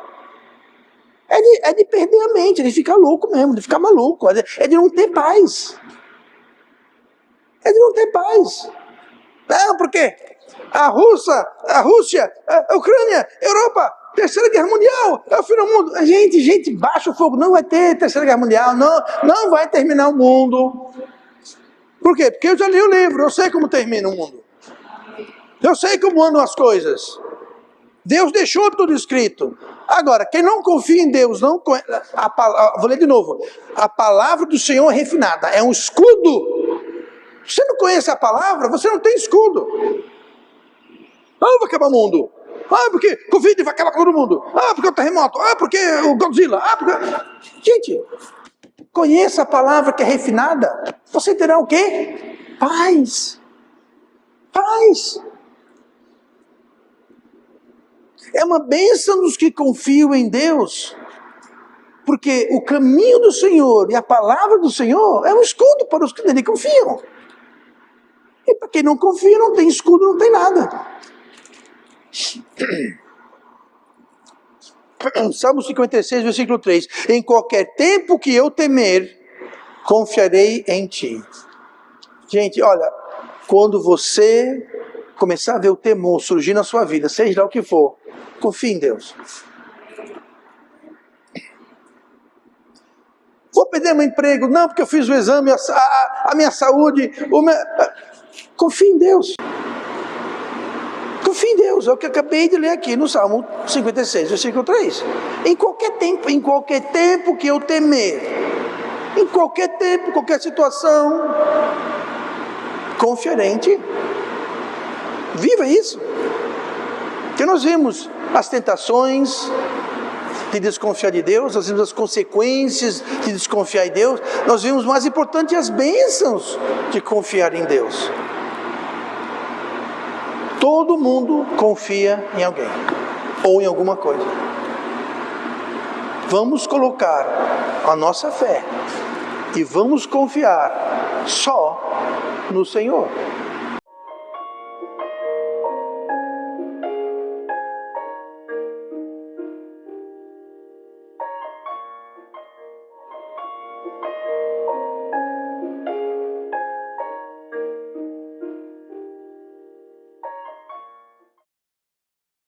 é de perder a mente, é de ficar louco mesmo, de ficar maluco, é de não ter paz. É de não ter paz. Não, porque a Rússia, a Ucrânia, a Europa, Terceira Guerra Mundial, é o fim do mundo. Gente, baixa o fogo, não vai ter Terceira Guerra Mundial, não vai terminar o mundo. Por quê? Porque eu já li o livro, eu sei como termina o mundo. Eu sei como andam as coisas. Deus deixou tudo escrito. Agora, quem não confia em Deus, vou ler de novo. A palavra do Senhor é refinada, é um escudo. Você não conhece a palavra, você não tem escudo. Vai acabar o mundo. Porque Covid vai acabar com todo mundo. Porque o terremoto. Porque o Godzilla. Gente, conheça a palavra que é refinada. Você terá o quê? Paz. Paz. É uma bênção dos que confiam em Deus. Porque o caminho do Senhor e a palavra do Senhor é um escudo para os que nele confiam. E para quem não confia, não tem escudo, não tem nada. Salmo 56, versículo 3. Em qualquer tempo que eu temer, confiarei em ti. Gente, olha, quando você começar a ver o temor surgir na sua vida, seja lá o que for, confie em Deus. Vou perder meu emprego? Não, porque eu fiz o exame, a minha saúde. Confie em Deus. Confie em Deus, é o que eu acabei de ler aqui no Salmo 56, versículo 3. Em qualquer tempo que eu temer, em qualquer tempo, qualquer situação, confiarei em ti. Viva isso. Porque nós vimos as tentações de desconfiar de Deus, nós vimos as consequências de desconfiar em Deus, nós vimos mais importante as bênçãos de confiar em Deus. Todo mundo confia em alguém, ou em alguma coisa. Vamos colocar a nossa fé, e vamos confiar só no Senhor.